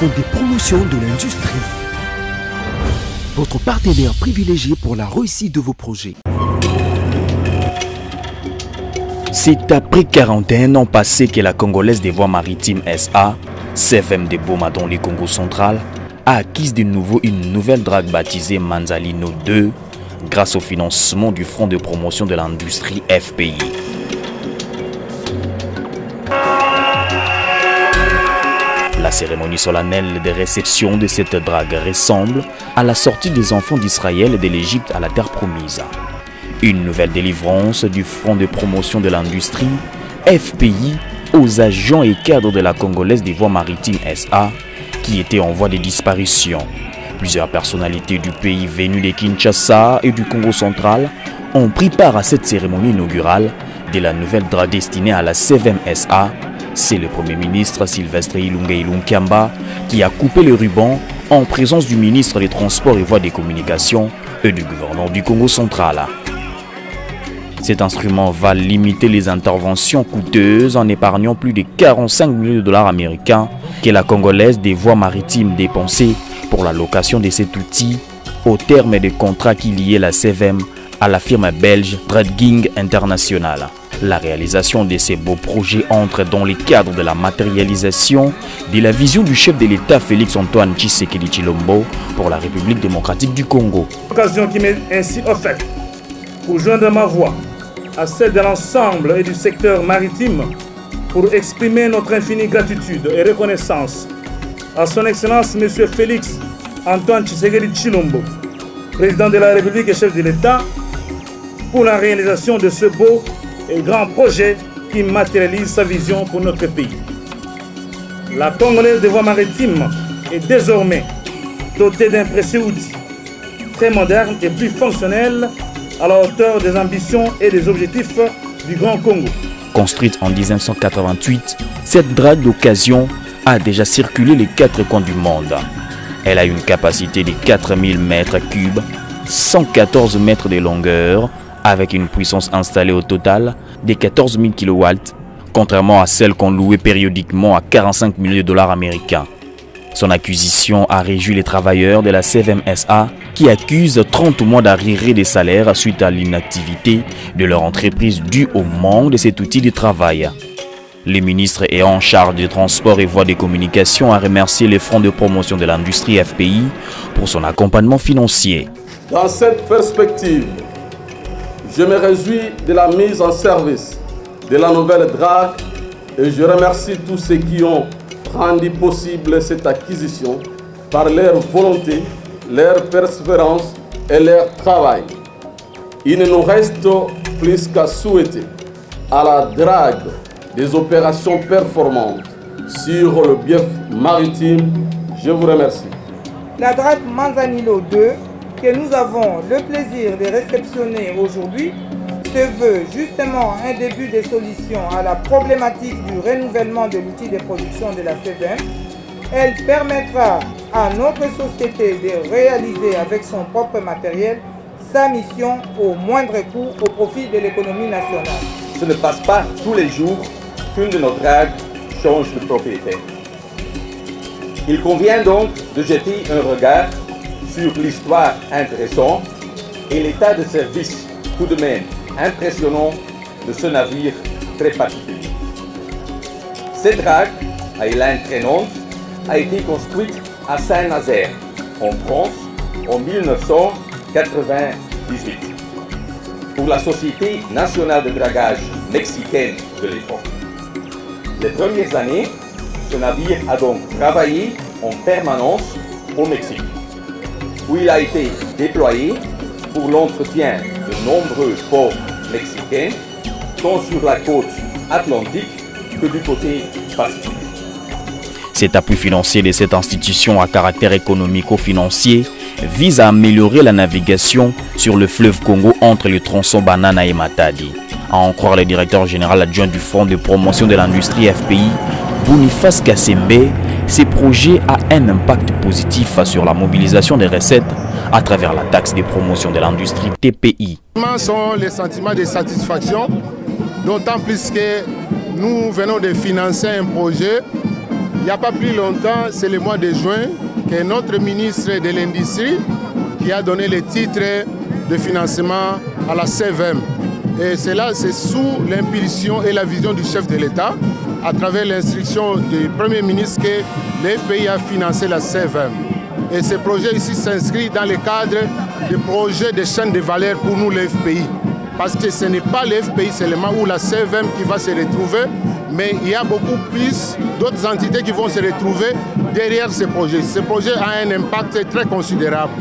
Fonds de promotion de l'industrie. Votre partenaire privilégié pour la réussite de vos projets. C'est après 41 ans passés que la Congolaise des Voies Maritimes SA, CFM de Boma dans le Congo central, a acquis de nouveau une nouvelle drague baptisée Manzalino 2 grâce au financement du Fonds de promotion de l'industrie FPI. La cérémonie solennelle de réception de cette drague ressemble à la sortie des enfants d'Israël et de l'Égypte à la terre promise. Une nouvelle délivrance du Fonds de promotion de l'industrie FPI aux agents et cadres de la Congolaise des Voies Maritimes SA qui étaient en voie de disparition. Plusieurs personnalités du pays venues de Kinshasa et du Congo central ont pris part à cette cérémonie inaugurale de la nouvelle drague destinée à la CFM SA. C'est le Premier ministre Sylvestre Ilunga Ilunkamba qui a coupé le ruban en présence du ministre des Transports et Voies des Communications et du gouverneur du Congo central. Cet instrument va limiter les interventions coûteuses en épargnant plus de 45 millions de dollars américains que la Congolaise des Voies Maritimes dépensait pour la location de cet outil au terme des contrats qui liaient la CFM à la firme belge Dredging International. La réalisation de ces beaux projets entre dans le cadre de la matérialisation de la vision du chef de l'État Félix-Antoine Tshisekedi Tshilombo pour la République démocratique du Congo. L'occasion qui m'est ainsi offerte pour joindre ma voix à celle de l'ensemble et du secteur maritime pour exprimer notre infinie gratitude et reconnaissance à son Excellence M. Félix Antoine Tshisekedi Tshilombo, président de la République et chef de l'État, pour la réalisation de ce beau et grand projet qui matérialise sa vision pour notre pays. La Congolaise des Voies Maritimes est désormais dotée d'un précieux outil très moderne et plus fonctionnel à la hauteur des ambitions et des objectifs du Grand Congo. Construite en 1988, cette drague d'occasion a déjà circulé les 4 coins du monde. Elle a une capacité de 4000 mètres cubes, 114 mètres de longueur, avec une puissance installée au total de 14 000 kW, contrairement à celle qu'on louait périodiquement à 45 millions de dollars américains. Son acquisition a réjoui les travailleurs de la CFM-SA qui accusent 30 mois d'arriérés des salaires suite à l'inactivité de leur entreprise due au manque de cet outil de travail. Le ministre est en charge des transports et voies des communications a remercié le Fonds de promotion de l'industrie FPI pour son accompagnement financier. Dans cette perspective, je me réjouis de la mise en service de la nouvelle drague et je remercie tous ceux qui ont rendu possible cette acquisition par leur volonté, leur persévérance et leur travail. Il ne nous reste plus qu'à souhaiter à la drague des opérations performantes sur le bief maritime. Je vous remercie. La drague Manzanilo 2 que nous avons le plaisir de réceptionner aujourd'hui se veut justement un début de solution à la problématique du renouvellement de l'outil de production de la CFM. Elle permettra à notre société de réaliser avec son propre matériel sa mission au moindre coût au profit de l'économie nationale. Ce ne passe pas tous les jours qu'une de nos dragues change de propriétaire. Il convient donc de jeter un regard sur l'histoire intéressante et l'état de service tout de même impressionnant de ce navire très particulier. Cette drague, à élan traînante, a été construite à Saint-Nazaire, en France, en 1998, pour la Société nationale de dragage mexicaine de l'époque. Les premières années, ce navire a donc travaillé en permanence au Mexique, où il a été déployé pour l'entretien de nombreux ports mexicains, tant sur la côte atlantique que du côté pacifique. Cet appui financier de cette institution à caractère économico-financier vise à améliorer la navigation sur le fleuve Congo entre le tronçon Banana et Matadi. À en croire le directeur général adjoint du Fonds de promotion de l'industrie FPI, Boniface Kassembe, ces projets ont un impact positif sur la mobilisation des recettes à travers la taxe de promotion de l'industrie TPI. Ce sont les sentiments de satisfaction, d'autant plus que nous venons de financer un projet Il n'y a pas plus longtemps, c'est le mois de juin, que notre ministre de l'Industrie qui a donné le titre de financement à la CVM. Et cela, c'est sous l'impulsion et la vision du chef de l'État, à travers l'instruction du Premier ministre que le FPI a financé la CVM. Et ce projet ici s'inscrit dans le cadre du projet de chaîne de valeur pour nous, le FPI. Parce que ce n'est pas le FPI seulement ou la CVM qui va se retrouver, mais il y a beaucoup plus d'autres entités qui vont se retrouver derrière ce projet. Ce projet a un impact très considérable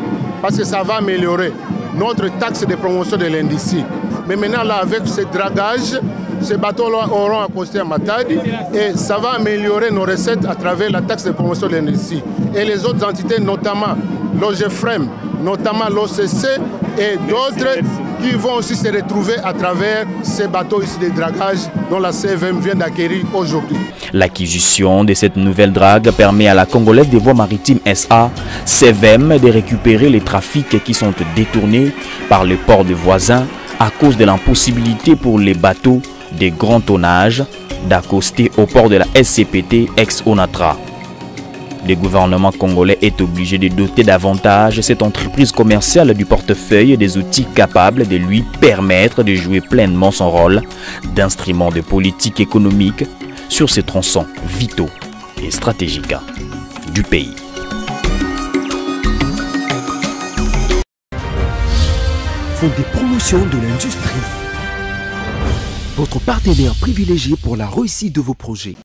parce que ça va améliorer notre taxe de promotion de l'industrie. Mais maintenant, là, avec ce dragage, ces bateaux-là auront accosté à Matadi et ça va améliorer nos recettes à travers la taxe de promotion de l'industrie. Et les autres entités, notamment l'OGFREM, notamment l'OCC et d'autres qui vont aussi se retrouver à travers ces bateaux ici de dragage dont la CVM vient d'acquérir aujourd'hui. L'acquisition de cette nouvelle drague permet à la Congolaise des voies maritimes SA, CVM, de récupérer les trafics qui sont détournés par les ports de voisins à cause de l'impossibilité pour les bateaux de grand tonnage d'accoster au port de la SCPT ex-Onatra. Le gouvernement congolais est obligé de doter davantage cette entreprise commerciale du portefeuille des outils capables de lui permettre de jouer pleinement son rôle d'instrument de politique économique sur ces tronçons vitaux et stratégiques du pays. Fonds des promotions de l'industrie. Votre partenaire privilégié pour la réussite de vos projets.